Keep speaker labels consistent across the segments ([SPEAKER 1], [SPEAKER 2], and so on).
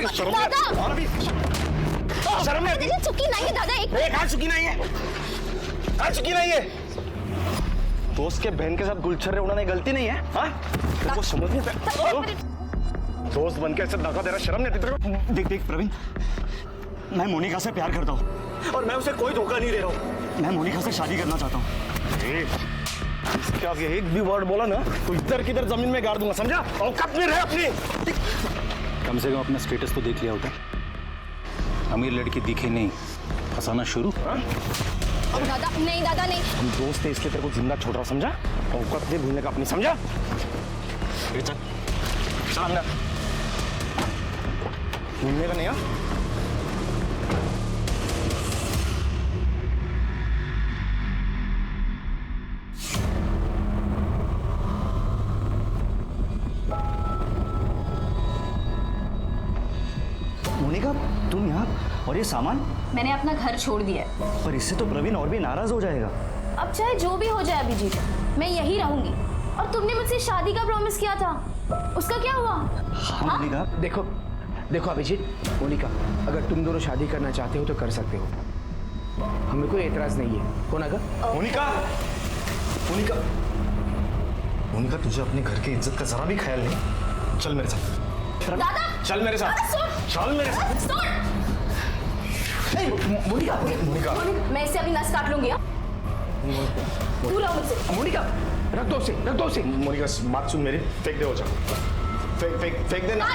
[SPEAKER 1] शर्म नहीं आती?
[SPEAKER 2] चुकी नहीं है दादा, एक
[SPEAKER 1] कहाँ चुकी नहीं है? कहाँ चुकी नहीं है? दोस्त के बहन के साथ गुलछर्रे उड़ाने गलती नहीं है? हाँ? तेरे को समझ नहीं आता? दोस्त बन के ऐसे धोखा दे रहा, शर्म नहीं आती तेरे को?
[SPEAKER 3] देख देख प्रवीण, मैं मोनिका से प्यार करता हूँ
[SPEAKER 1] और मैं उसे कोई धोखा नहीं दे रहा हूँ।
[SPEAKER 3] मैं मोनिका से शादी करना चाहता हूँ।
[SPEAKER 1] इसके आगे एक भी वर्ड बोला ना तो इधर किधर जमीन में गाड़ दूंगा, समझा? औकात में रहे अपनी।
[SPEAKER 4] कम से कम अपना स्टेटस तो देख लिया होता। अमीर लड़की दिखे नहीं, फंसाना शुरू।
[SPEAKER 2] अब दादा नहीं, दादा नहीं।
[SPEAKER 1] हम दोस्त है इसलिए तेरे को जिंदा छोड़ रहा, समझा? औकात नहीं भूलने का अपनी, समझा? चल चल अंदर, भूलने का नहीं। हाँ
[SPEAKER 3] मोनिका, तुम यहाँ और ये सामान?
[SPEAKER 2] मैंने अपना घर छोड़ दिया है।
[SPEAKER 3] पर इससे तो प्रवीण और भी नाराज हो जाएगा।
[SPEAKER 2] अब चाहे जो भी हो जाए अभिजीत, मैं यही रहूंगी। और तुमने मुझसे शादी का प्रॉमिस किया था, उसका क्या हुआ?
[SPEAKER 3] हाँ मोनिका।
[SPEAKER 5] देखो देखो अभिजीत, मोनिका, अगर तुम दोनों शादी करना चाहते हो तो कर सकते हो, हमें कोई एतराज नहीं है। कौन आगा?
[SPEAKER 1] मोनिका, मोनिका, मोनिका, तुझे अपने घर की इज्जत का जरा भी ख्याल नहीं? चल मेरे साथ।
[SPEAKER 2] दादा
[SPEAKER 1] चल मेरे साथ, चल मेरे साथ।
[SPEAKER 5] मोनिका,
[SPEAKER 1] मोनिका,
[SPEAKER 2] मैं इससे अभी नस काट लूंगी। दूर रहो मुझसे।
[SPEAKER 5] मोनिका, रख दो उसे।
[SPEAKER 1] मोनिका बात सुन मेरी, फेंक दे वो जा, फेंक दे ना।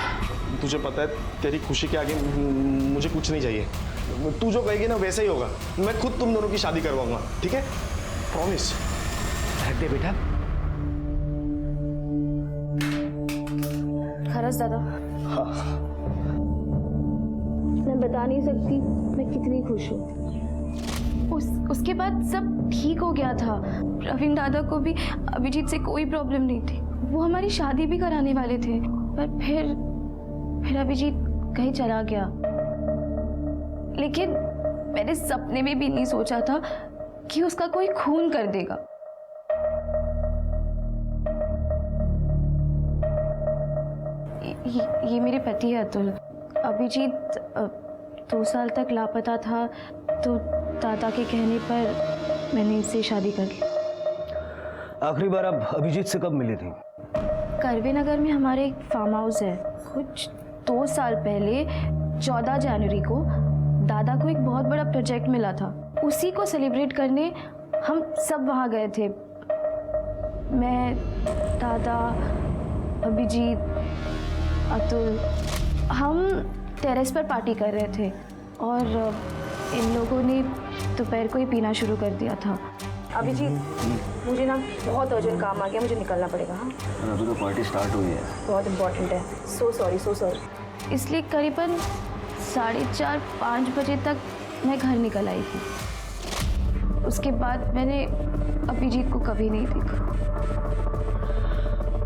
[SPEAKER 1] तुझे पता है तेरी खुशी के आगे मुझे कुछ नहीं चाहिए। तू जो कहेगी ना वैसे ही होगा। मैं खुद तुम दोनों की शादी करवाऊंगा, ठीक है? प्रॉमिस।
[SPEAKER 5] रख दे बेटा।
[SPEAKER 2] खरस दादा, मैं बता नहीं सकती मैं कितनी खुश हूँ। उसके बाद सब ठीक हो गया था। प्रवीण दादा को भी अभिजीत से कोई प्रॉब्लम नहीं थी। वो हमारी शादी भी कराने वाले थे, पर फिर अभिजीत कहीं चला गया। लेकिन मैंने सपने में भी नहीं सोचा था कि उसका कोई खून कर देगा। ये मेरे पति है अतुल। अभिजीत 2 साल तक लापता था, तो दादा के कहने पर मैंने इससे शादी कर ली।
[SPEAKER 3] आखिरी बार आप अभिजीत से कब मिली थी?
[SPEAKER 2] करवे नगर में हमारे एक फार्म हाउस है। कुछ 2 साल पहले 14 जनवरी को दादा को एक बहुत बड़ा प्रोजेक्ट मिला था। उसी को सेलिब्रेट करने हम सब वहाँ गए थे। मैं, दादा, अभिजीत, अतुल, हम टेरेस पर पार्टी कर रहे थे और इन लोगों ने दोपहर को ही पीना शुरू कर दिया था। अभिजीत, मुझे ना बहुत अर्जेंट काम आ गया, मुझे निकलना पड़ेगा। हाँ,
[SPEAKER 3] अभी तो पार्टी स्टार्ट हुई है।
[SPEAKER 2] बहुत इम्पोर्टेंट है। So sorry. इसलिए करीबन 4:30-5 बजे तक मैं घर निकल आई थी। उसके बाद मैंने अभिजीत को कभी नहीं देखा।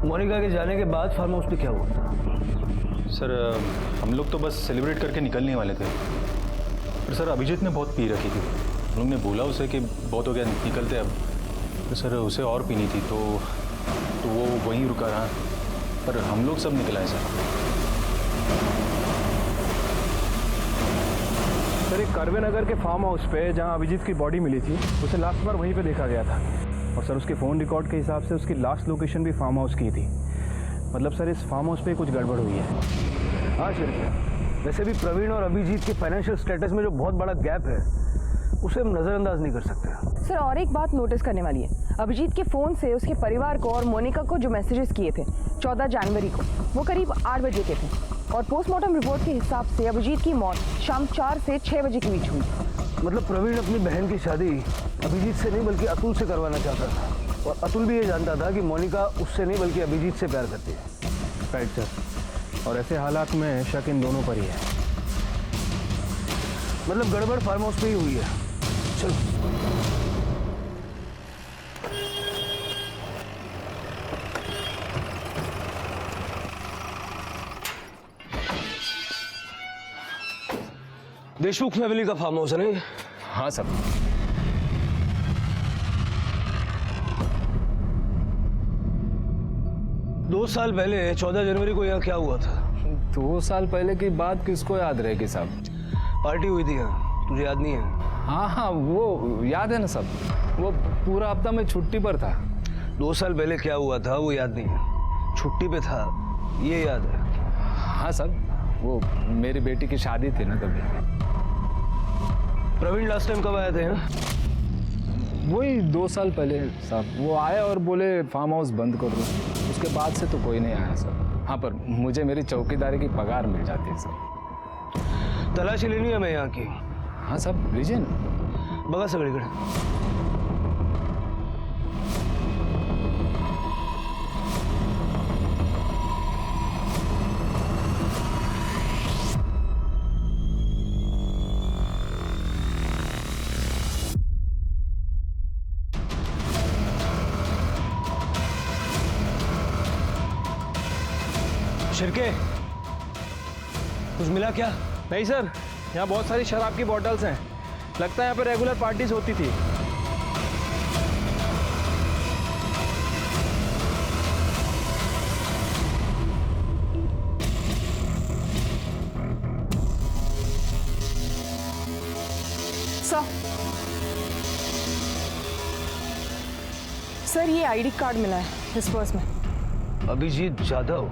[SPEAKER 3] मोनिका के जाने के बाद फार्म हाउस पे क्या हुआ था?
[SPEAKER 4] सर, हम लोग तो बस सेलिब्रेट करके निकलने वाले थे, पर सर अभिजीत ने बहुत पी रखी थी। हम लोग ने बोला उसे कि बहुत हो गया, निकलते अब। तो सर उसे और पीनी थी, तो वो वहीं रुका रहा, पर हम लोग सब निकल आए
[SPEAKER 6] सर, एक करवे नगर के फार्म हाउस पे जहां अभिजीत की बॉडी मिली थी, उसे लास्ट बार वहीं पे देखा गया था। और सर उसके फ़ोन रिकॉर्ड के हिसाब से उसकी लास्ट लोकेशन भी फार्म हाउस की थी। मतलब सर इस फार्म हाउस पे कुछ गड़बड़ हुई है।
[SPEAKER 3] हाँ सर, वैसे भी प्रवीण और अभिजीत के फाइनेंशियल स्टेटस में जो बहुत बड़ा गैप है उसे हम नज़रअंदाज नहीं कर सकते।
[SPEAKER 7] सर, और एक बात नोटिस करने वाली है। अभिजीत के फ़ोन से उसके परिवार को और मोनिका को जो मैसेजेस किए थे 14 जनवरी को, वो करीब 8 बजे के थे। और पोस्टमार्टम रिपोर्ट के हिसाब से अभिजीत की मौत शाम 4 से 6 बजे के बीच हुई।
[SPEAKER 3] मतलब प्रवीण अपनी बहन की शादी अभिजीत से नहीं बल्कि अतुल से करवाना चाहता था, और अतुल भी ये जानता था कि मोनिका उससे नहीं बल्कि अभिजीत से प्यार करती है।
[SPEAKER 6] राइट सर, और ऐसे हालात में शक इन दोनों पर ही है।
[SPEAKER 3] मतलब गड़बड़ फार्म हाउस पे ही हुई है। चलो देशमुख फैमिली का फार्म हाउस है नहीं?
[SPEAKER 4] हाँ सर।
[SPEAKER 3] दो साल पहले 14 जनवरी को यहाँ क्या हुआ था?
[SPEAKER 8] 2 साल पहले की बात किसको याद रहेगी साहब?
[SPEAKER 3] पार्टी हुई थी यहाँ, तुझे याद नहीं है?
[SPEAKER 8] हाँ, वो याद है ना सब। वो पूरा हफ्ता मैं छुट्टी पर था।
[SPEAKER 3] 2 साल पहले क्या हुआ था वो याद नहीं है, छुट्टी पे था ये याद है।
[SPEAKER 8] हाँ साहब, वो मेरी बेटी की शादी थी ना तभी।
[SPEAKER 3] प्रवीण लास्ट टाइम कब आए थे यहाँ?
[SPEAKER 8] वही 2 साल पहले साहब। वो आए और बोले फार्म हाउस बंद कर दो। उसके बाद से तो कोई नहीं आया सर। हाँ, पर मुझे मेरी चौकीदारी की पगार मिल जाती है सर।
[SPEAKER 3] तलाशी लेनी है मैं यहाँ की।
[SPEAKER 8] हाँ साहब, लीजिए ना।
[SPEAKER 3] बघा सगळीकडे। शिरके, कुछ मिला क्या?
[SPEAKER 6] नहीं सर, यहाँ बहुत सारी शराब की बॉटल्स हैं। लगता है यहाँ पे रेगुलर पार्टीज होती थी।
[SPEAKER 7] सर, ये आईडी कार्ड मिला है इस पर्स में।
[SPEAKER 3] अभिजीत जाधव।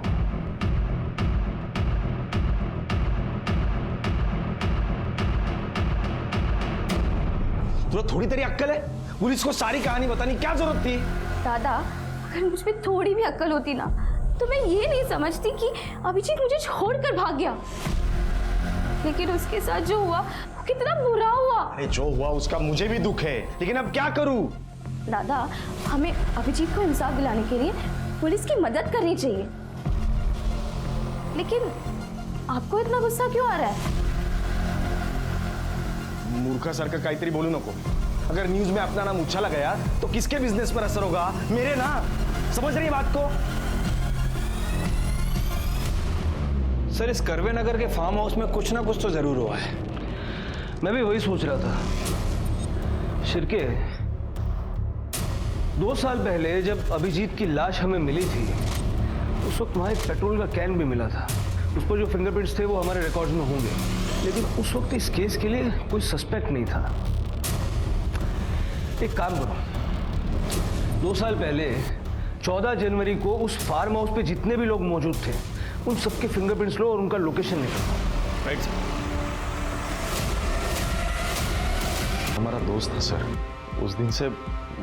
[SPEAKER 1] तुझे थोड़ी तेरी अक्कल है? पुलिस को सारी कहानी बतानी क्या जरूरत थी?
[SPEAKER 2] दादा, अगर मुझ में थोड़ी भी अक्ल होती ना तो मैं ये नहीं समझती कि अभिजीत मुझे छोड़कर भाग गया। लेकिन उसके साथ जो हुआ वो कितना बुरा हुआ।
[SPEAKER 1] अरे जो हुआ उसका मुझे भी दुख है, लेकिन अब क्या करूं?
[SPEAKER 2] दादा, हमें अभिजीत को इंसाफ दिलाने के लिए पुलिस की मदद करनी चाहिए। लेकिन आपको इतना गुस्सा क्यों आ रहा है?
[SPEAKER 1] मूर्खासारखं काहीतरी बोलू नको। अगर न्यूज में अपना नाम उछाला गया तो किसके बिजनेस पर असर होगा? मेरे ना। समझ रही है बात को?
[SPEAKER 6] सर, इस करवे नगर के फार्म हाउस में कुछ ना कुछ तो जरूर हुआ है।
[SPEAKER 3] मैं भी वही सोच रहा था। शिरके, 2 साल पहले जब अभिजीत की लाश हमें मिली थी उस वक्त वहां एक पेट्रोल का कैन भी मिला था। उस पर जो फिंगरप्रिंट्स थे वो हमारे रिकॉर्ड्स में होंगे, लेकिन उस वक्त इस केस के लिए कोई सस्पेक्ट नहीं था। एक काम करो, 2 साल पहले 14 जनवरी को उस फार्म हाउस पे जितने भी लोग मौजूद थे उन सबके फिंगरप्रिंट्स लो और उनका लोकेशन निकालो।
[SPEAKER 1] Right sir. हमारा दोस्त था सर। उस दिन से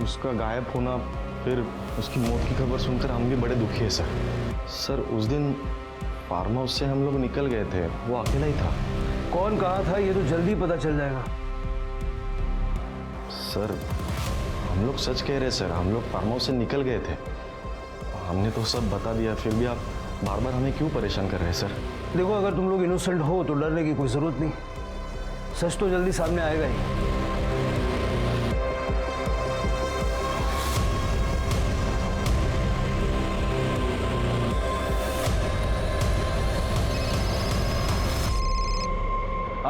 [SPEAKER 1] उसका गायब होना, फिर उसकी मौत की खबर सुनकर हम भी बड़े दुखी है सर। सर, उस दिन फार्म हाउस से हम लोग निकल गए थे, वो अकेला ही था।
[SPEAKER 3] कौन कहा था ये तो जल्दी पता चल जाएगा।
[SPEAKER 1] सर, हम लोग सच कह रहे सर, हम लोग फार्म हाउस से निकल गए थे। हमने तो सब बता दिया, फिर भी आप बार बार हमें क्यों परेशान कर रहे हैं सर?
[SPEAKER 3] देखो, अगर तुम लोग इनोसेंट हो तो डरने की कोई जरूरत नहीं। सच तो जल्दी सामने आएगा ही।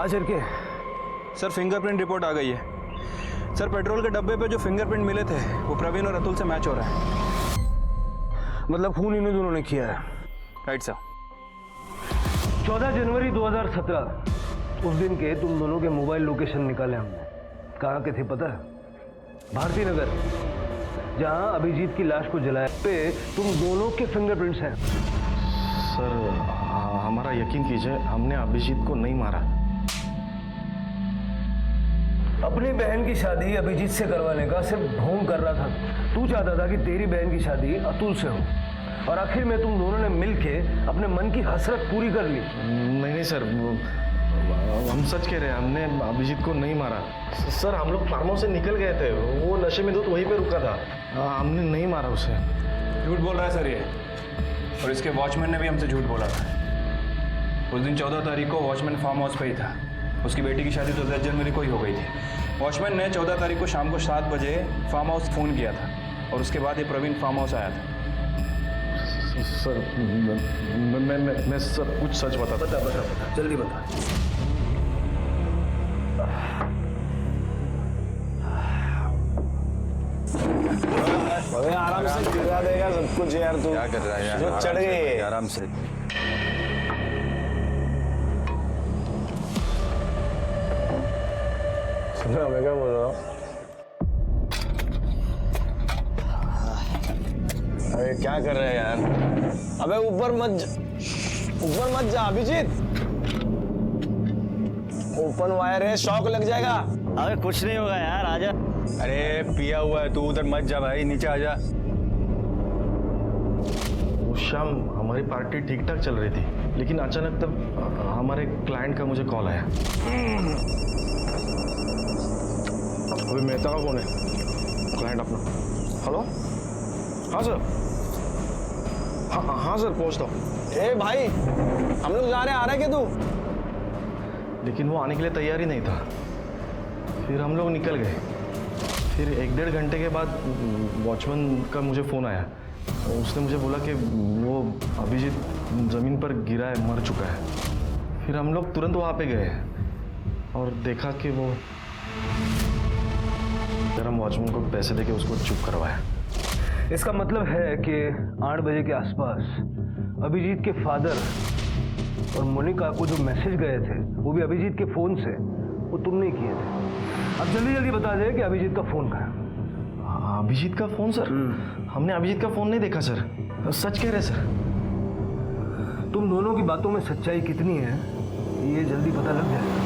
[SPEAKER 3] के
[SPEAKER 6] सर, फिंगरप्रिंट रिपोर्ट आ गई है। सर, पेट्रोल के डब्बे पे जो फिंगरप्रिंट मिले थे वो प्रवीण और अतुल से मैच हो रहा है।
[SPEAKER 3] मतलब खून इन्हीं दोनों ने किया है।
[SPEAKER 6] Right sir.
[SPEAKER 3] 14 जनवरी 2017 उस दिन के तुम दोनों के मोबाइल लोकेशन निकाले हमने। कहाँ के थे पता है? भारती नगर, जहाँ अभिजीत की लाश को जलाया पे तुम दोनों के फिंगरप्रिंट्स हैं।
[SPEAKER 1] सर, हमारा यकीन कीजिए, हमने अभिजीत को नहीं मारा।
[SPEAKER 3] अपनी बहन की शादी अभिजीत से करवाने का सिर्फ ढोंग कर रहा था। तू चाहता था कि तेरी बहन की शादी अतुल से हो, और आखिर में तुम दोनों ने मिलके अपने मन की हसरत पूरी कर ली।
[SPEAKER 1] नहीं सर, हम सच कह रहे हैं, हमने अभिजीत को नहीं मारा। सर, हम लोग फार्म हाउस से निकल गए थे, वो नशे में धुत वहीं पे रुका था। हमने नहीं मारा उसे।
[SPEAKER 6] झूठ बोल रहा है सर ये, और इसके वॉचमैन ने भी हमसे झूठ बोला था। उस दिन 14 तारीख को वॉचमैन फार्म हाउस पे ही था। उसकी बेटी की शादी तो 10 जनवरी को ही हो गई थी। वॉचमैन ने 14 तारीख को शाम को 7 बजे फार्म हाउस फ़ोन किया था, और उसके बाद ये प्रवीण फार्म हाउस आया था।
[SPEAKER 1] सर, मैं सब कुछ सच बता।
[SPEAKER 3] जल्दी बता।
[SPEAKER 1] अबे आराम से गिरा देगा सब कुछ यार। तू
[SPEAKER 4] क्या कर रहा है यार?
[SPEAKER 1] जो चढ़ गए
[SPEAKER 4] आराम से।
[SPEAKER 8] मैं क्या बोल रहा हूँ? अरे क्या कर रहे हैं यार? अबे ऊपर मत जा अभिजीत। ओपन वायर है, शॉक लग जाएगा।
[SPEAKER 9] अबे कुछ नहीं होगा यार, आजा।
[SPEAKER 4] अरे पिया हुआ है तू, उधर मत जा भाई, नीचे आ जा।
[SPEAKER 1] उस शाम हमारी पार्टी ठीक ठाक चल रही थी, लेकिन अचानक तब हमारे क्लाइंट का मुझे कॉल आया। अभी मेहता का कौन है? क्लाइंट अपना। हेलो, हाँ सर। हाँ सर, पहुँचता हूँ।
[SPEAKER 8] ए भाई, हम लोग जा रहे हैं, आ रहा है क्या तू?
[SPEAKER 1] लेकिन वो आने के लिए तैयार ही नहीं था। फिर हम लोग निकल गए। फिर 1-1.5 घंटे के बाद वॉचमैन का मुझे फ़ोन आया। उसने मुझे बोला कि वो अभिजीत ज़मीन पर गिरा है, मर चुका है। फिर हम लोग तुरंत वहाँ पे गए और देखा कि वो, फिर हम वॉचमैन को पैसे देके उसको चुप करवाया।
[SPEAKER 3] इसका मतलब है कि 8 बजे के आसपास अभिजीत के फादर और मोनिका को जो मैसेज गए थे वो भी अभिजीत के फ़ोन से, वो तुमने किए थे। अब जल्दी जल्दी बता दे कि अभिजीत का फ़ोन कहाँ है।
[SPEAKER 1] अभिजीत का फ़ोन सर? हमने अभिजीत का फ़ोन नहीं देखा सर। सच कह रहे सर।
[SPEAKER 3] तुम दोनों की बातों में सच्चाई कितनी है ये जल्दी पता लग जाएगा।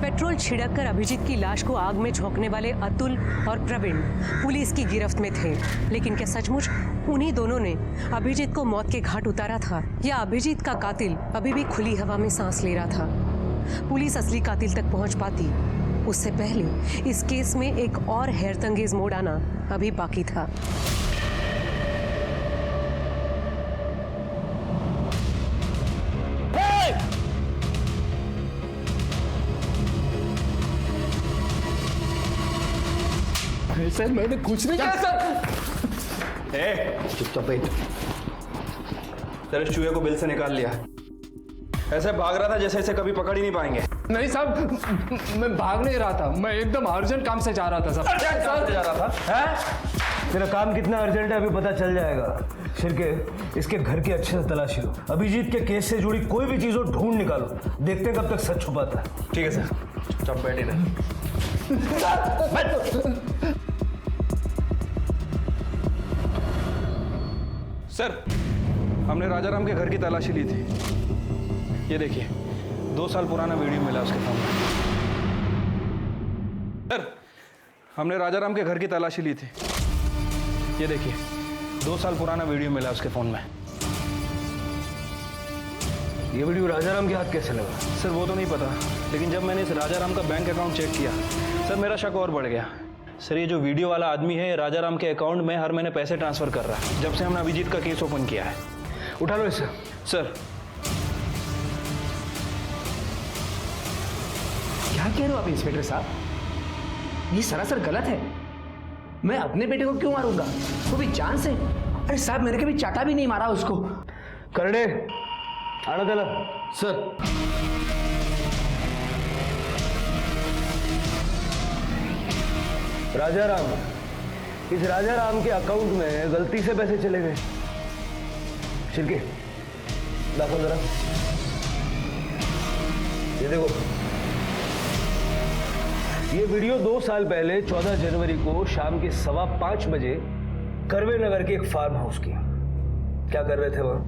[SPEAKER 10] पेट्रोल छिड़ककर अभिजीत की लाश को आग में झोंकने वाले अतुल और प्रवीण पुलिस की गिरफ्त में थे, लेकिन क्या सचमुच उन्हीं दोनों ने अभिजीत को मौत के घाट उतारा था, या अभिजीत का कातिल अभी भी खुली हवा में सांस ले रहा था? पुलिस असली कातिल तक पहुंच पाती उससे पहले इस केस में एक और हैरतंगेज मोड़ आना अभी बाकी था।
[SPEAKER 8] सर मैंने कुछ नहीं किया सर।
[SPEAKER 6] चुपचाप बैठ। सर इस चूहे को बिल से निकाल लिया। ऐसे भाग रहा था जैसे इसे कभी पकड़ ही नहीं पाएंगे।
[SPEAKER 8] नहीं साहब, मैं भाग नहीं रहा था, मैं एकदम अर्जेंट काम से जा रहा था साहब।
[SPEAKER 6] सर जा रहा था
[SPEAKER 3] है? तेरा काम कितना अर्जेंट है अभी पता चल जाएगा। शिरके, इसके घर की अच्छे से तलाशी लो। अभिजीत के केस से जुड़ी कोई भी चीज हो ढूंढ निकालो। देखते हैं कब तक सच छुपाता है।
[SPEAKER 6] ठीक है सर। चुपचाप बैठ इधर। सर हमने राजाराम के घर की तलाशी ली थी। ये देखिए 2 साल पुराना वीडियो मिला उसके फोन में। सर हमने राजाराम के घर की तलाशी ली थी। ये देखिए 2 साल पुराना वीडियो मिला उसके फोन में।
[SPEAKER 3] ये वीडियो राजाराम के हाथ कैसे लगा?
[SPEAKER 6] सर वो तो नहीं पता, लेकिन जब मैंने इस राजाराम का बैंक अकाउंट चेक किया सर मेरा शक और बढ़ गया। सर ये जो वीडियो वाला आदमी है राजाराम के अकाउंट में हर महीने पैसे ट्रांसफर कर रहा है जब से हमने अभिजीत का केस ओपन किया है।
[SPEAKER 3] उठा लो इसे।
[SPEAKER 6] सर
[SPEAKER 5] क्या कह रहे हो आप इंस्पेक्टर साहब? ये सरासर गलत है। मैं अपने बेटे को क्यों मारूंगा, वो भी जान से? अरे साहब मैंने कभी चाटा भी नहीं मारा उसको।
[SPEAKER 3] करड़े आना चला।
[SPEAKER 1] सर
[SPEAKER 3] राजाराम, इस राजाराम के अकाउंट में गलती से पैसे चले गए। शिरके दाखिल जरा। ये देखो, ये वीडियो 2 साल पहले 14 जनवरी को शाम के 5:15 बजे करवे नगर के एक फार्म हाउस की। क्या कर रहे थे वहां?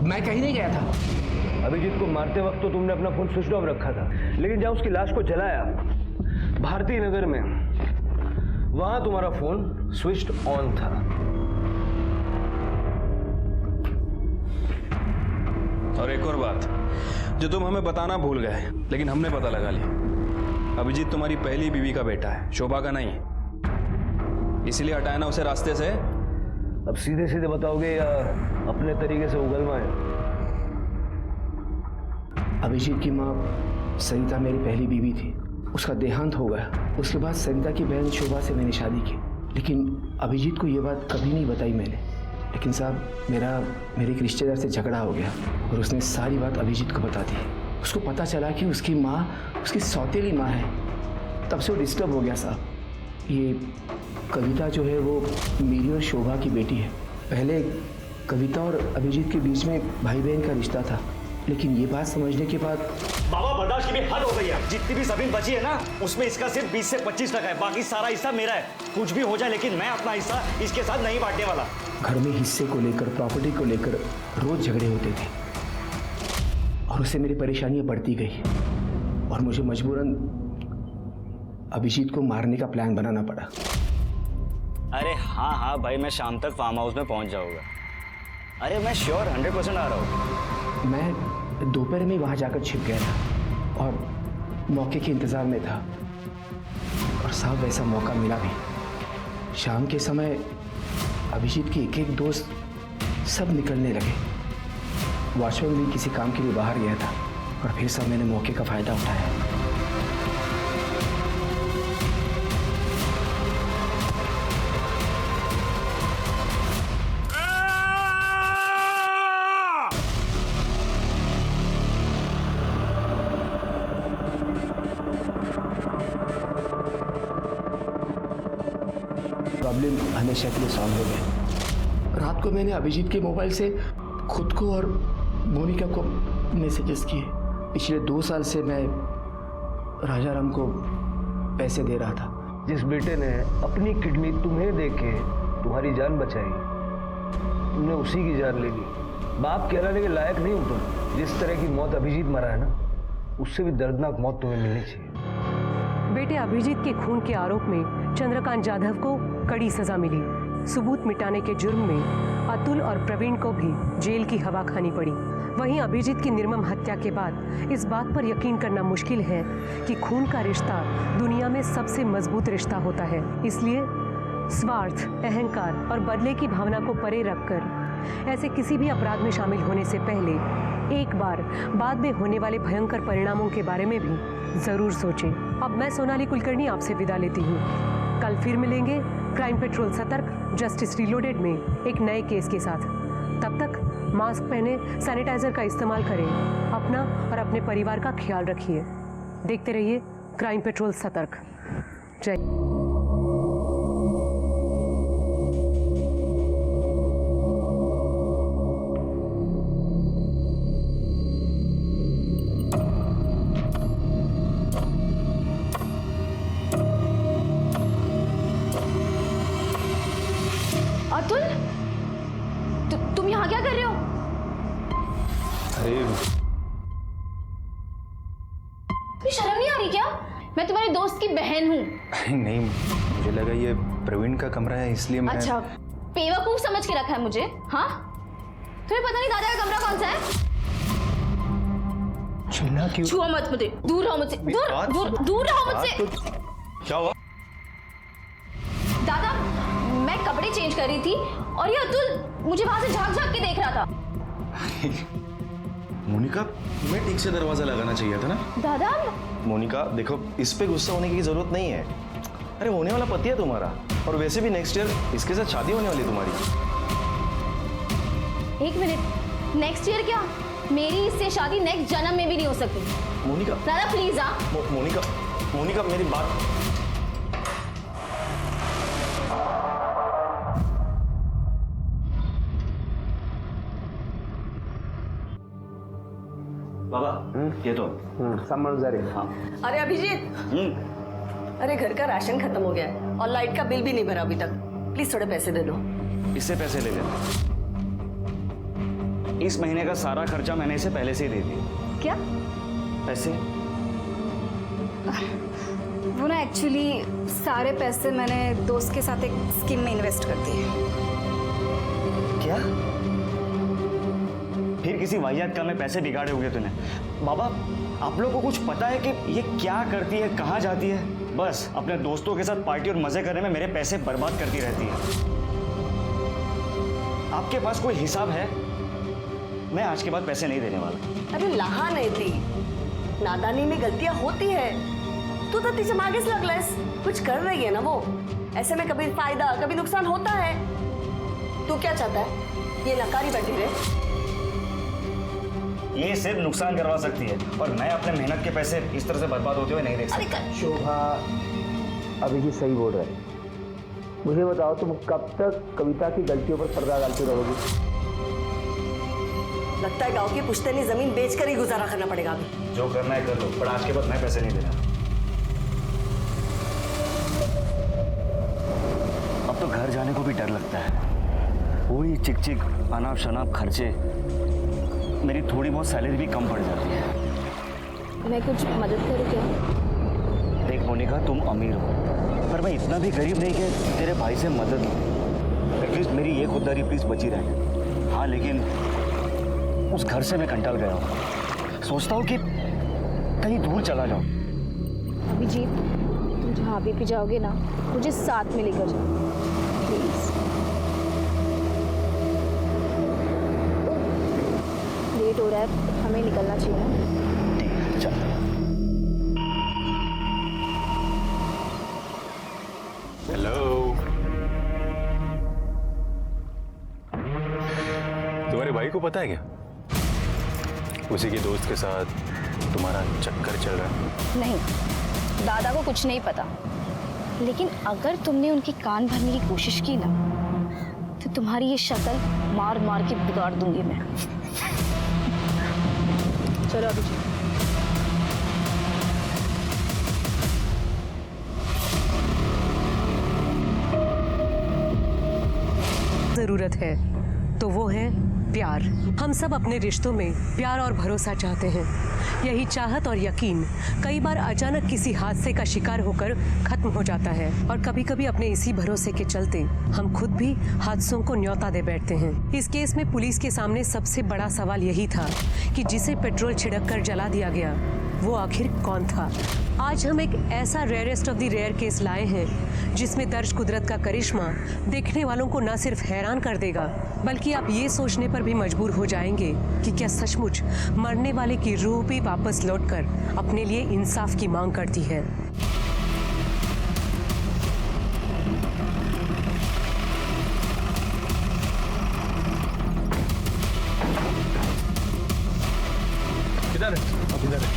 [SPEAKER 5] मैं कहीं नहीं गया था।
[SPEAKER 3] अभिजीत को मारते वक्त तो तुमने अपना फोन स्विच ऑफ रखा था, लेकिन जब उसकी लाश को जलाया भारती नगर में, वहां तुम्हारा फोन स्विच्ड ऑन था।
[SPEAKER 6] और एक और बात जो तुम हमें बताना भूल गए, लेकिन हमने पता लगा लिया। अभिजीत तुम्हारी पहली बीवी का बेटा है, शोभा का नहीं। इसीलिए हटाया ना उसे रास्ते से।
[SPEAKER 3] अब सीधे सीधे बताओगे या अपने तरीके से उगलवाएं?
[SPEAKER 5] अभिजीत की माँ सरिता मेरी पहली बीवी थी। उसका देहांत हो गया। उसके बाद सरिता की बहन शोभा से मैंने शादी की, लेकिन अभिजीत को ये बात कभी नहीं बताई मैंने। लेकिन साहब मेरे एक रिश्तेदार से झगड़ा हो गया और उसने सारी बात अभिजीत को बता दी। उसको पता चला कि उसकी माँ उसकी सौतेली माँ है। तब से वो डिस्टर्ब हो गया साहब। ये कविता जो है वो मेरी और शोभा की बेटी है। पहले कविता और अभिजीत के बीच में भाई बहन का रिश्ता था, लेकिन ये बात समझने के बाद
[SPEAKER 9] बाबा बर्दाश्त की भी हद हो गई है। जितनी भी जमीन बची है ना, उसमें इसका सिर्फ 20 से 25% है, बाकी सारा हिस्सा मेरा है। कुछ भी हो जाए लेकिन मैं अपना हिस्सा इसके साथ नहीं बांटने वाला।
[SPEAKER 5] घर में हिस्से को लेकर, प्रॉपर्टी को लेकर रोज झगड़े होते थे और उससे मेरी परेशानियां बढ़ती गई और मुझे मजबूरन अभिजीत को मारने का प्लान बनाना पड़ा।
[SPEAKER 9] अरे हाँ भाई, मैं शाम तक फार्म हाउस में पहुंच जाऊंगा। अरे मैं श्योर 100% आ रहा हूँ।
[SPEAKER 5] मैं दोपहर में वहां जाकर छिप गया था और मौके के इंतजार में था और साहब वैसा मौका मिला भी। शाम के समय अभिजीत के एक दोस्त सब निकलने लगे। वॉचमैन भी किसी काम के लिए बाहर गया था और फिर सब मैंने मौके का फायदा उठाया। प्रॉब्लम हमेशा के लिए सॉल्व हो गया। रात को मैंने अभिजीत के मोबाइल से खुद को और मोनिका को मैसेजेस किए। पिछले 2 साल से मैं राजाराम को पैसे दे रहा था।
[SPEAKER 3] जिस बेटे ने अपनी किडनी तुम्हें देके तुम्हारी जान बचाई, तुमने उसी की जान ले ली। बाप कहलाने के लायक नहीं हो तुम। जिस तरह की मौत अभिजीत मरा है ना, उससे भी दर्दनाक मौत तुम्हें मिलनी चाहिए।
[SPEAKER 10] बेटे अभिजीत के खून के आरोप में चंद्रकांत जाधव को कड़ी सजा मिली। सबूत मिटाने के जुर्म में अतुल और प्रवीण को भी जेल की हवा खानी पड़ी। वहीं अभिजीत की निर्मम हत्या के बाद इस बात पर यकीन करना मुश्किल है कि खून का रिश्ता दुनिया में सबसे मजबूत रिश्ता होता है। इसलिए स्वार्थ, अहंकार और बदले की भावना को परे रखकर ऐसे किसी भी अपराध में शामिल होने से पहले एक बार बाद में होने वाले भयंकर परिणामों के बारे में भी जरूर सोचें। अब मैं सोनाली कुलकर्णी आपसे विदा लेती हूँ। कल फिर मिलेंगे क्राइम पेट्रोल सतर्क जस्टिस रिलोडेड में एक नए केस के साथ। तब तक मास्क पहने, सैनिटाइजर का इस्तेमाल करें। अपना और अपने परिवार का ख्याल रखिए। देखते रहिए क्राइम पेट्रोल सतर्क। जय।
[SPEAKER 2] अतुल, तुम यहाँ क्या कर रहे हो?
[SPEAKER 4] अरे
[SPEAKER 2] तुम्हें शर्म नहीं आ रही क्या? मैं तुम्हारे दोस्त की बहन हूँ।
[SPEAKER 4] नहीं, मुझे लगा ये प्रवीण का कमरा है इसलिए मैं।
[SPEAKER 2] अच्छा, बेवकूफ समझ के रखा है मुझे? हाँ, तुम्हें पता नहीं दादा का कमरा कौन सा है?
[SPEAKER 4] छीना क्यों?
[SPEAKER 2] छुओ मत मुझे, दूर रहो मुझसे, दूर रहो मुझसे।
[SPEAKER 1] क्या हुआ?
[SPEAKER 2] दादा, मैं कपड़े चेंज कर रही थी और ये अतुल मुझे वहां से झांक झांक के देख रहा था।
[SPEAKER 1] मोनिका, तुम्हें ठीक से दरवाजा लगाना चाहिए था ना। दादा, मोनिका देखो, इस पे गुस्सा होने की जरूरत नहीं है। अरे होने वाला पति है तुम्हारा, और वैसे भी नेक्स्ट ईयर इसके साथ शादी होने वाली है तुम्हारी।
[SPEAKER 2] एक मिनट, नेक्स्ट ईयर क्या? मेरी इससे शादी नेक्स्ट जन्म में भी नहीं हो सकती।
[SPEAKER 1] मोनिका
[SPEAKER 2] दादा प्लीज।
[SPEAKER 1] मोनिका मेरी बात। बाबा, ये तो
[SPEAKER 5] समझदारी।
[SPEAKER 1] हाँ।
[SPEAKER 11] अरे अभिजीत, अरे घर का राशन खत्म हो गया है और लाइट का बिल भी नहीं भरा अभी तक। प्लीज थोड़े पैसे दे दो।
[SPEAKER 9] इससे पैसे ले लेना। इस महीने का सारा खर्चा मैंने इसे पहले से ही दे दिया।
[SPEAKER 2] क्या?
[SPEAKER 9] पैसे?
[SPEAKER 12] वो ना एक्चुअली सारे पैसे मैंने दोस्त के साथ एक स्कीम में इन्वेस्ट कर दिए।
[SPEAKER 9] क्या? फिर किसी वाहियात काम में पैसे बिगाड़े होंगे तूने। बाबा, आप लोगों को कुछ पता है कि ये क्या करती है, कहाँ जाती है? बस अपने दोस्तों के साथ पार्टी और मजे करने में मेरे पैसे बर्बाद करती रहती है। आपके पास कोई हिसाब है? मैं आज के बाद पैसे नहीं देने वाला।
[SPEAKER 11] अरे लहा नहीं थी, नादानी में गलतियां होती है। तू तो तीसरे आगे से लगलस, कुछ कर रही है ना वो। ऐसे में कभी फायदा कभी नुकसान होता है। तू क्या चाहता है? ये नकारी बैठी रहे?
[SPEAKER 9] ये सिर्फ नुकसान करवा सकती है और मैं अपने मेहनत के पैसे इस तरह से बर्बाद होते हुए नहीं देख सकता।
[SPEAKER 5] शोभा, अभिजीत सही बोल रहे हैं। मुझे बताओ, तुम कब तक कविता की गलतियों पर पर्दा डालती रहोगी?
[SPEAKER 11] लगता है गांव की पुश्तैनी जमीन बेचकर ही गुजारा करना पड़ेगा अभी।
[SPEAKER 9] जो करना है कर लो, पर आज के बाद मैं पैसे नहीं दे रहा। अब तो घर जाने को भी डर लगता है। वही चिक चिक अनाप शनाप खर्चे, मेरी थोड़ी बहुत सैलरी भी कम पड़ जाती है।
[SPEAKER 2] मैं कुछ मदद करूँ क्या?
[SPEAKER 9] देख मोनिका, तुम अमीर हो, पर मैं इतना भी गरीब नहीं कि तेरे भाई से मदद लूँ। एटलीस्ट मेरी ये खुददारी प्लीज बची रहे। हाँ, लेकिन उस घर से मैं कंटाल गया हूँ। सोचता हूँ कि कहीं दूर चला जाऊँ।
[SPEAKER 2] अभिजीत, तुम जहाँ भी जाओगे ना, मुझे साथ में लेकर जाओ प्लीज। लेट हो रहा है, हमें निकलना चाहिए ना।
[SPEAKER 9] ठीक है, चल।
[SPEAKER 4] हेलो, तुम्हारे भाई को पता है क्या? उसी के दोस्त के साथ तुम्हारा चक्कर चल रहा है?
[SPEAKER 2] नहीं, दादा को कुछ नहीं पता, लेकिन अगर तुमने उनकी कान भरने की कोशिश की ना, तो तुम्हारी ये शक्ल मार मार के बिगाड़ दूंगी मैं। चलो अभी
[SPEAKER 10] जरूरत है तो वो है प्यार। हम सब अपने रिश्तों में प्यार और भरोसा चाहते हैं। यही चाहत और यकीन कई बार अचानक किसी हादसे का शिकार होकर खत्म हो जाता है, और कभी कभी अपने इसी भरोसे के चलते हम खुद भी हादसों को न्योता दे बैठते हैं। इस केस में पुलिस के सामने सबसे बड़ा सवाल यही था कि जिसे पेट्रोल छिड़क कर जला दिया गया वो आखिर कौन था। आज हम एक ऐसा rarest of the rare case लाए हैं जिसमें दर्ज कुदरत का करिश्मा देखने वालों को न सिर्फ हैरान कर देगा, बल्कि आप ये सोचने पर भी मजबूर हो जाएंगे कि क्या सचमुच मरने वाले की रूह भी वापस लौटकर अपने लिए इंसाफ की मांग करती है।
[SPEAKER 6] किधर है? अब किधर है?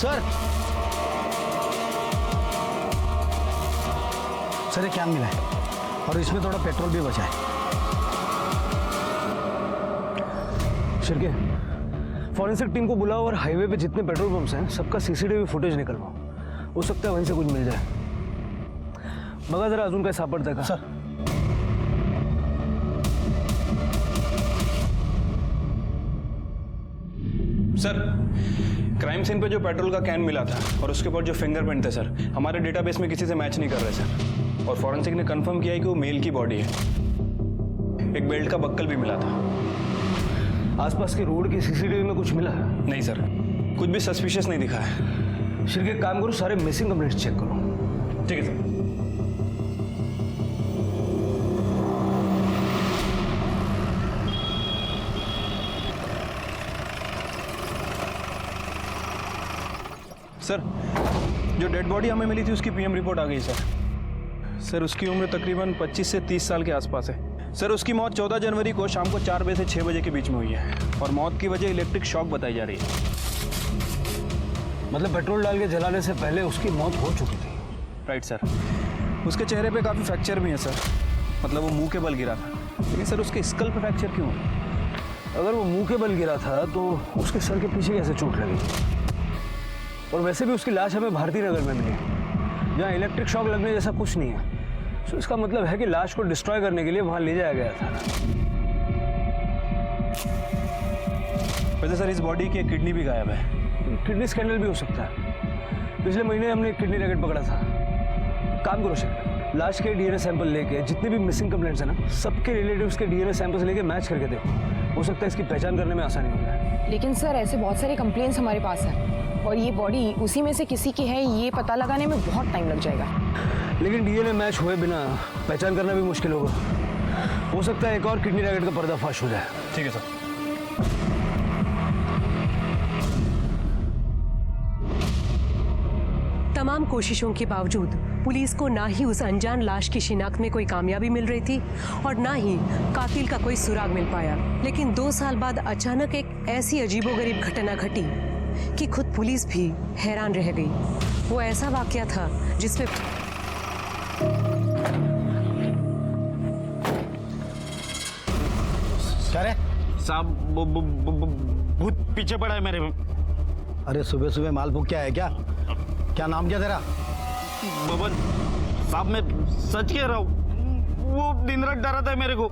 [SPEAKER 3] सर, ये क्या मिला है, और इसमें थोड़ा पेट्रोल भी बचा है। शिरके, फॉरेंसिक टीम को बुलाओ और हाईवे पे जितने पेट्रोल पंप्स हैं सबका सीसीटीवी फुटेज निकलवाओ। हो सकता है वहीं से कुछ मिल जाए। बघा जरा अजून काय सापडतंय का? सर,
[SPEAKER 6] सर, क्राइम सीन पे जो पेट्रोल का कैन मिला था और उसके ऊपर जो फिंगरप्रिंट थे सर, हमारे डेटाबेस में किसी से मैच नहीं कर रहे सर। और फॉरेंसिक ने कंफर्म किया है कि वो मेल की बॉडी है। एक बेल्ट का बक्कल भी मिला था।
[SPEAKER 3] आसपास के रोड की सीसीटीवी में कुछ मिला?
[SPEAKER 6] नहीं सर, कुछ भी सस्पिशियस नहीं दिखा है।
[SPEAKER 3] शिरके, काम करो, सारे मिसिंग कंप्लेंट्स चेक करो।
[SPEAKER 6] ठीक है सर। सर, जो डेड बॉडी हमें मिली थी उसकी पीएम रिपोर्ट आ गई सर। सर, उसकी उम्र तकरीबन 25 से 30 साल के आसपास है। सर, उसकी मौत 14 जनवरी को शाम को 4 बजे से 6 बजे के बीच में हुई है, और मौत की वजह इलेक्ट्रिक शॉक बताई जा रही है।
[SPEAKER 3] मतलब पेट्रोल डाल के जलाने से पहले उसकी मौत हो चुकी थी?
[SPEAKER 6] Right sir. उसके चेहरे पे काफ़ी फ्रैक्चर भी है सर, मतलब वो मुंह के बल गिरा था। लेकिन सर, उसके स्कल पे फ्रैक्चर क्यों है?
[SPEAKER 3] अगर वो मुंह के बल गिरा था तो उसके सर के पीछे कैसे चोट लगी? और वैसे भी उसकी लाश हमें भारती नगर में मिली, जहाँ इलेक्ट्रिक शॉक लगने जैसा कुछ नहीं है। तो इसका मतलब है कि लाश को डिस्ट्रॉय करने के लिए वहाँ ले जाया गया था।
[SPEAKER 6] वैसे सर, इस बॉडी की एक किडनी भी गायब है।
[SPEAKER 3] किडनी स्कैंडल भी हो सकता है। पिछले महीने हमने एक किडनी रैकेट पकड़ा था। काम करो सर, लाश के डीएनए सैंपल लेके जितने भी मिसिंग कंप्लेंट्स हैं ना, सबके रिलेटिव्स के डीएनए सैंपल्स लेके मैच करके देखो। हो सकता है इसकी पहचान करने में आसानी हो जाए।
[SPEAKER 7] लेकिन सर, ऐसे बहुत सारे कंप्लेंट्स हमारे पास हैं, और ये बॉडी उसी में से किसी की है, ये पता लगाने में बहुत टाइम लग जाएगा।
[SPEAKER 3] लेकिन डीएनए मैच हुए बिना पहचान करना भी मुश्किल होगा। हो सकता है एक और किडनी रैकेट का पर्दाफाश हो जाए।
[SPEAKER 6] ठीक है सर।
[SPEAKER 10] तमाम कोशिशों के बावजूद पुलिस को ना ही उस अनजान लाश की शिनाख्त में कोई कामयाबी मिल रही थी, और ना ही कातिल का कोई सुराग मिल पाया। लेकिन 2 साल बाद अचानक एक ऐसी अजीबोगरीब घटना घटी कि खुद पुलिस भी हैरान रह गई। वो ऐसा वाकया था जिसमें
[SPEAKER 13] क्या रे
[SPEAKER 9] साहब भूत पीछे पड़ा है मेरे।
[SPEAKER 13] अरे सुबह सुबह माल भूख क्या है क्या? क्या नाम क्या तेरा?
[SPEAKER 9] बबन साहब मैं सच कह रहा हूँ, वो दिन रात डरा था मेरे को।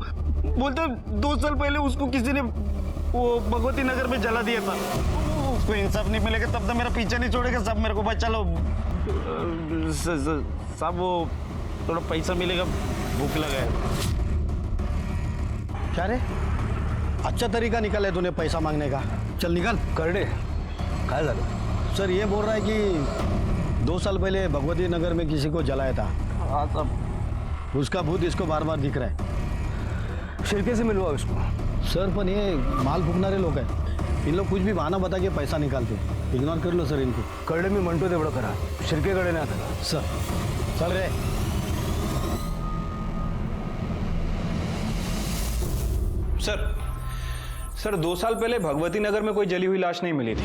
[SPEAKER 9] बोलते 2 साल पहले उसको किसी ने वो भगवती नगर में जला दिया था। उसको इंसाफ नहीं मिलेगा तब तक मेरा पीछा नहीं छोड़ेगा। सब मेरे को बचा लो साहब, वो थोड़ा पैसा मिलेगा, भूख लगा है।
[SPEAKER 13] क्या रे, अच्छा तरीका निकल है तूने पैसा मांगने का। चल निकल।
[SPEAKER 3] करडे काय झालं?
[SPEAKER 13] सर ये बोल रहा है कि 2 साल पहले भगवती नगर में किसी को जलाया था।
[SPEAKER 9] हाँ साहब,
[SPEAKER 13] उसका भूत इसको बार बार दिख रहा है।
[SPEAKER 3] शिरके से मिलवाओ इसको।
[SPEAKER 13] सर पर ये माल फूकनारे लोग हैं, इन लोग कुछ भी बहाना बता के पैसा निकालते। इग्नोर कर लो सर इनको।
[SPEAKER 3] करडे मी म्हणतो तेवढं करा, शिरकेकडे नाही आता।
[SPEAKER 13] सर चल रे।
[SPEAKER 6] सर 2 साल पहले भगवती नगर में कोई जली हुई लाश नहीं मिली थी।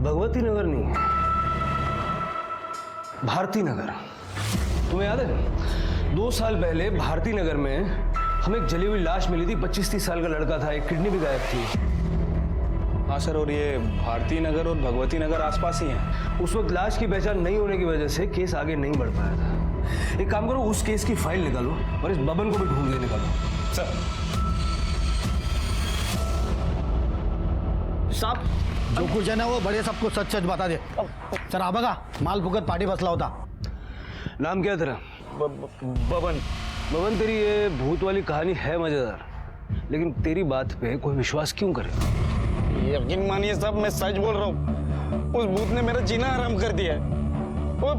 [SPEAKER 3] भगवती नगर नहीं, भारती नगर। तुम्हें याद है 2 साल पहले भारती नगर में हमें एक जली हुई लाश मिली थी। 25-30 साल का लड़का था, एक किडनी भी गायब थी।
[SPEAKER 6] हाँ सर, और ये भारती नगर और भगवती नगर आसपास ही हैं।
[SPEAKER 3] उस वक्त लाश की पहचान नहीं होने की वजह से केस आगे नहीं बढ़ पाया था। एक काम करो, उस केस की फाइल निकालो और इस बबन को भी ढूंढ के निकालो।
[SPEAKER 6] सर
[SPEAKER 13] साहब जो कुछ है ना वो बड़े सबको सच सच बता दे। सर आ बघा माल फुकत पार्टी बसला होता।
[SPEAKER 3] नाम क्या है तेरा?
[SPEAKER 9] बबन।
[SPEAKER 3] बबन, तेरी ये भूत वाली कहानी है मजेदार, लेकिन तेरी बात पे कोई विश्वास क्यों करे?
[SPEAKER 9] यकीन मानिए साहब, मैं सच बोल रहा हूँ। उस भूत ने मेरा जीना हराम कर दिया है। वो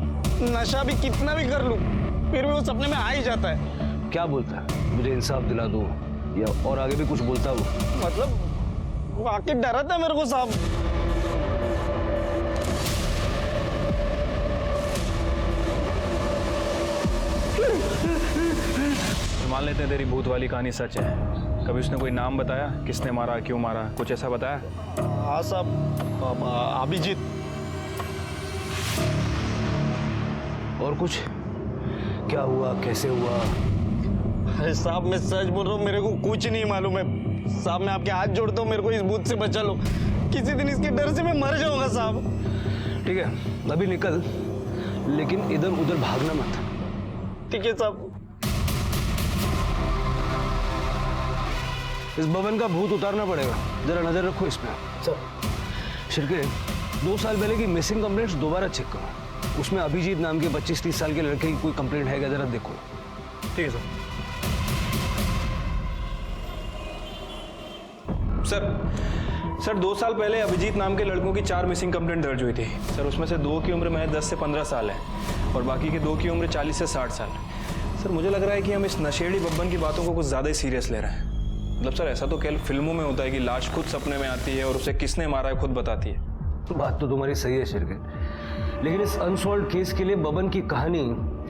[SPEAKER 9] नशा भी कितना भी कर लूं, फिर भी वो सपने में आ ही जाता है।
[SPEAKER 3] क्या बोलता है? मुझे इंसाफ दिला दो, या और आगे भी कुछ बोलता वो?
[SPEAKER 9] मतलब वो आके डराता है मेरे को साहब।
[SPEAKER 6] मान लेते हैं तेरी भूत वाली कहानी सच है। कभी उसने कोई नाम बताया, किसने मारा, क्यों मारा, कुछ ऐसा बताया?
[SPEAKER 9] हाँ साहब, अभिजीत।
[SPEAKER 3] और कुछ? क्या हुआ, कैसे हुआ?
[SPEAKER 9] अरे साहब मैं सच बोल रहा हूँ, मेरे को कुछ नहीं मालूम है साहब। मैं आपके हाथ जोड़ता हूँ, मेरे को इस भूत से बचा लो। किसी दिन इसके डर से मैं मर जाऊंगा साहब।
[SPEAKER 3] ठीक है, अभी निकल, लेकिन इधर उधर भागना मत।
[SPEAKER 9] ठीक है साहब।
[SPEAKER 3] इस भवन का भूत उतारना पड़ेगा, जरा नजर रखो इसमें। सर शिरके, 2 साल पहले की मिसिंग कंप्लेंट्स दोबारा चेक करो। उसमें अभिजीत नाम के 25-30 साल के लड़के की कोई कंप्लेंट है क्या, जरा देखो।
[SPEAKER 6] ठीक है सर 2 साल पहले अभिजीत नाम के लड़कों की 4 मिसिंग कंप्लेंट दर्ज हुई थी सर। उसमें से 2 की उम्र महज 10 से 15 साल है और बाकी के 2 की उम्र 40 से 60 साल। सर मुझे लग रहा है कि हम इस नशेड़ी बब्बन की बातों को कुछ ज़्यादा ही सीरियस ले रहे हैं। मतलब सर ऐसा तो केवल फिल्मों में होता है कि लाश खुद सपने में आती है और उसे किसने मारा है खुद बताती है।
[SPEAKER 3] बात तो तुम्हारी सही है शिरके, लेकिन इस अनसॉल्व्ड केस के लिए बबन की कहानी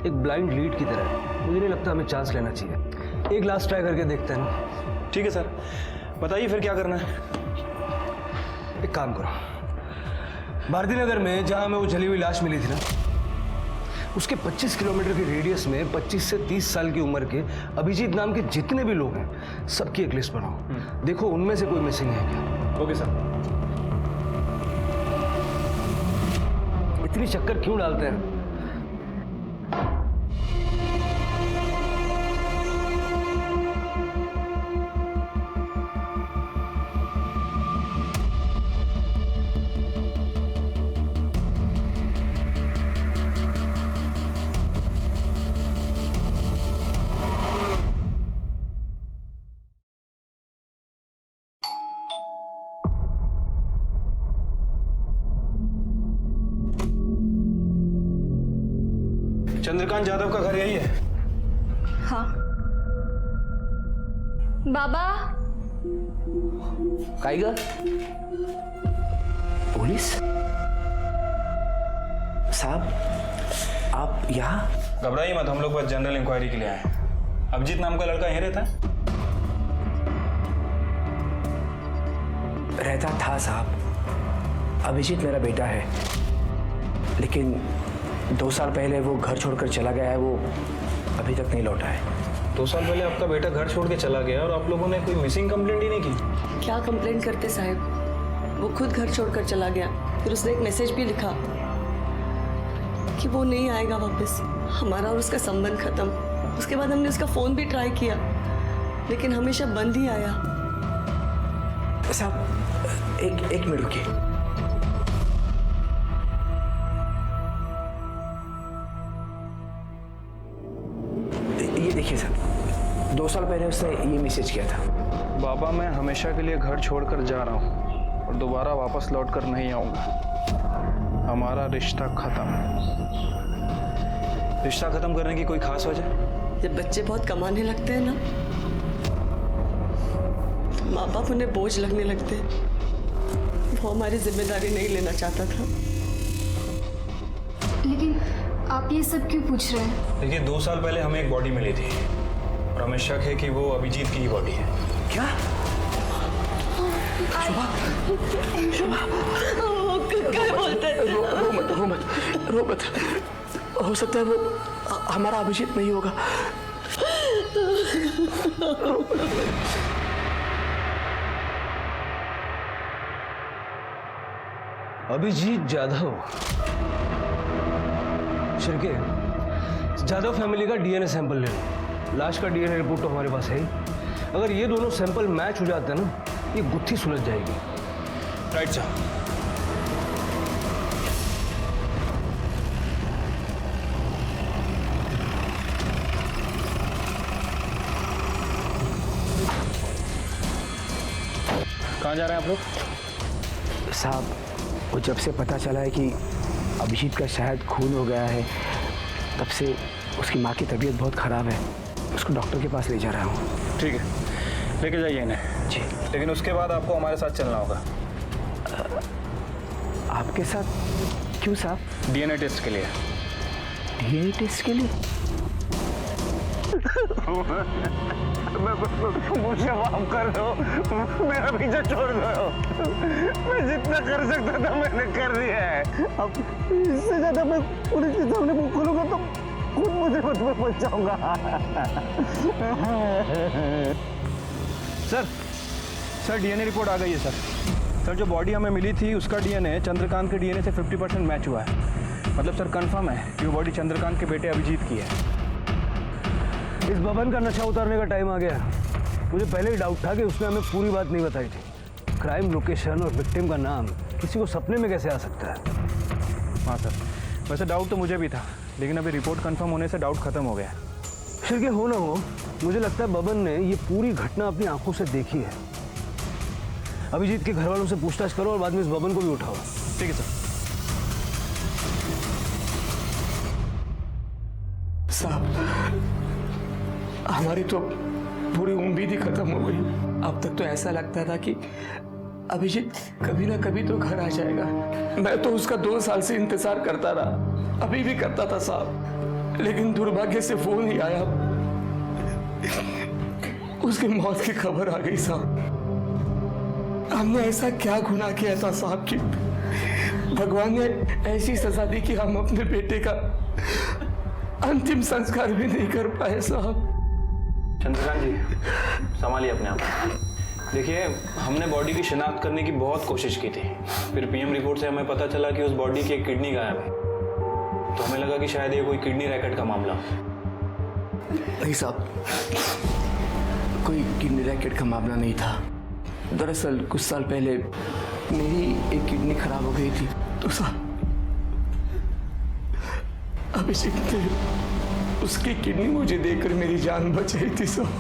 [SPEAKER 3] एक ब्लाइंड लीड की तरह है। मुझे नहीं लगता हमें चांस लेना चाहिए। एक लास्ट ट्राई करके देखते हैं।
[SPEAKER 6] ठीक है सर, बताइए फिर क्या करना है।
[SPEAKER 3] एक काम करो, भारती नगर में जहां हमें वो जली हुई लाश मिली थी ना, उसके 25 किलोमीटर के रेडियस में 25 से 30 साल की उम्र के अभिजीत नाम के जितने भी लोग हैं सबकी एक लिस्ट बनाओ। देखो उनमें से कोई मिसिंग है क्या।
[SPEAKER 6] Okay sir.
[SPEAKER 3] इतनी चक्कर क्यों डालते हैं?
[SPEAKER 6] चंद्रकांत यादव का घर यही है?
[SPEAKER 12] हाँ। बाबा।
[SPEAKER 5] काय ग? पुलिस? साहब आप यहाँ?
[SPEAKER 6] घबराइए मत, हम लोग बस जनरल इंक्वायरी के लिए आए हैं। अभिजीत नाम का लड़का यहीं रहता है?
[SPEAKER 5] रहता था साहब। अभिजीत मेरा बेटा है, लेकिन 2 साल पहले वो घर छोड़कर चला गया है। वो अभी तक नहीं लौटा है।
[SPEAKER 4] 2 साल पहले आपका बेटा घर छोड़ के चला गया और आप लोगों ने कोई मिसिंग कंप्लेंट ही नहीं की?
[SPEAKER 11] क्या कंप्लेंट करते साहब, वो खुद घर छोड़कर चला गया। फिर उसने एक मैसेज भी लिखा कि वो नहीं आएगा वापस। हमारा और उसका संबंध खत्म। उसके बाद हमने उसका फोन भी ट्राई किया, लेकिन हमेशा बंद ही आया।
[SPEAKER 5] साहब एक मिनट रुकिए। ये देखिए सर, 2 साल पहले उसने ये मैसेज किया था।
[SPEAKER 6] बाबा, मैं हमेशा के लिए घर छोड़कर जा रहा हूँ और दोबारा वापस लौटकर नहीं आऊँगा। हमारा रिश्ता खत्म।
[SPEAKER 9] रिश्ता खत्म करने की कोई खास वजह?
[SPEAKER 11] जब बच्चे बहुत कमाने लगते हैं ना, तो माँ बाप उन्हें बोझ लगने लगते हैं। वो हमारी जिम्मेदारी नहीं लेना चाहता था।
[SPEAKER 12] लेकिन आप ये सब क्यों पूछ रहे हैं?
[SPEAKER 4] देखिए, 2 साल पहले हमें एक बॉडी मिली थी और हमें शक है कि वो अभिजीत की ही बॉडी है।
[SPEAKER 5] क्या?
[SPEAKER 11] क्या बोलते हैं?
[SPEAKER 5] रो मत। हो सकता है वो हमारा अभिजीत नहीं होगा।
[SPEAKER 3] अभिजीत जाधव, शिर्के, जाधव फैमिली का डीएनए सैंपल ले लो। लाश का डीएनए रिपोर्ट तो हमारे पास है ही। अगर ये दोनों सैंपल मैच हो जाते हैं ना, ये गुत्थी सुलझ जाएगी।
[SPEAKER 4] Right sir.
[SPEAKER 6] कहाँ जा रहे हैं आप लोग?
[SPEAKER 5] साहब, वो जब से पता चला है कि अभिजीत का शायद खून हो गया है, तब से उसकी माँ की तबीयत बहुत ख़राब है। उसको डॉक्टर के पास ले जा रहा हूँ।
[SPEAKER 6] ठीक है, लेके जाइए इन्हें।
[SPEAKER 5] जी।
[SPEAKER 6] लेकिन उसके बाद आपको हमारे साथ चलना होगा।
[SPEAKER 5] आपके साथ क्यों साहब?
[SPEAKER 6] डीएनए टेस्ट के लिए।
[SPEAKER 5] डीएनए टेस्ट के लिए?
[SPEAKER 3] मुझे माफ कर दो, मेरा पीछे छोड़ दो। मैं जितना कर सकता था मैंने कर दिया है। अब इससे ज्यादा मैं पुलिस के सामने मुंह खोलूंगा तो खुद मुझे में पहुंच जाऊंगा।
[SPEAKER 6] सर डीएनए रिपोर्ट आ गई है सर। जो बॉडी हमें मिली थी उसका डीएनए चंद्रकांत के डीएनए से 50% मैच हुआ है। मतलब सर कंफर्म है कि वो बॉडी चंद्रकांत के बेटे अभिजीत की है।
[SPEAKER 3] इस बबन का नशा उतारने का टाइम आ गया। मुझे पहले ही डाउट था कि उसने हमें पूरी बात नहीं बताई थी। क्राइम लोकेशन और विक्टिम का नाम किसी को सपने में कैसे आ सकता है?
[SPEAKER 6] हाँ सर, वैसे डाउट तो मुझे भी था, लेकिन अभी रिपोर्ट कंफर्म होने से डाउट खत्म हो गया।
[SPEAKER 3] शिर्के, हो ना हो, मुझे लगता है बबन ने ये पूरी घटना अपनी आंखों से देखी है। अभिजीत के घर वालों से पूछताछ करो और बाद में इस बबन को भी उठाओ।
[SPEAKER 6] ठीक है सर।
[SPEAKER 5] साहब, हमारी तो पूरी उम्मीद ही खत्म हो गई। अब तक तो ऐसा लगता था कि अभिजीत कभी ना कभी तो घर आ जाएगा। मैं तो उसका 2 साल से इंतजार करता रहा, अभी भी करता था साहब, लेकिन दुर्भाग्य से फोन ही आया, उसकी मौत की खबर आ गई साहब। हमने ऐसा क्या गुनाह किया था साहब कि भगवान ने ऐसी सजा दी कि हम अपने बेटे का अंतिम संस्कार भी नहीं कर पाए साहब।
[SPEAKER 4] चंद्रकांत जी, संभालिए अपने आप। देखिए, हमने बॉडी की शिनाख्त करने की बहुत कोशिश की थी। फिर पीएम रिपोर्ट से हमें पता चला कि उस बॉडी की एक किडनी गायब है। तो हमें लगा कि शायद ये कोई किडनी रैकेट का मामला।
[SPEAKER 5] नहीं साहब, कोई किडनी रैकेट का मामला नहीं था। दरअसल कुछ साल पहले मेरी एक किडनी खराब हो गई थी, तो साहब अभिजीत ने उसकी किडनी मुझे देकर मेरी जान बचाई थी साहब।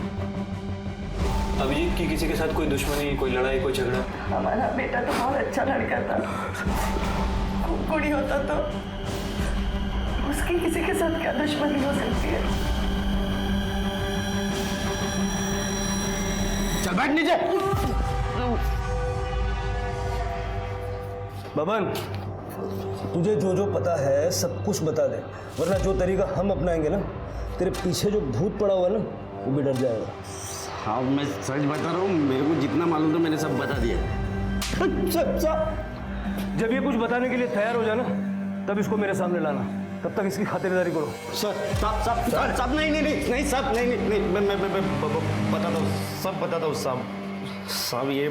[SPEAKER 4] अभिजीत की किसी के साथ कोई दुश्मनी, कोई लड़ाई, कोई झगड़ा?
[SPEAKER 11] हमारा बेटा तो बहुत अच्छा लड़का था, कुड़ी होता तो उसकी किसी के साथ क्या दुश्मनी हो सकती है?
[SPEAKER 5] चल बैठ नीचे।
[SPEAKER 3] बबन, तुझे जो जो पता है सब कुछ बता दे, वरना जो तरीका हम अपनाएंगे ना, तेरे पीछे जो भूत पड़ा हुआ है ना, वो भी डर जाएगा।
[SPEAKER 14] हाँ, मैं सच बता रहा हूँ, मेरे को जितना मालूम था मैंने सब बता दिया।
[SPEAKER 3] जब ये कुछ बताने के लिए तैयार हो जाना तब इसको मेरे सामने लाना, तब तक इसकी खातिरदारी करो।
[SPEAKER 1] साहब नहीं साहब, नहीं मैं बताता हूँ, सब बताता हूँ साहब। साहब ये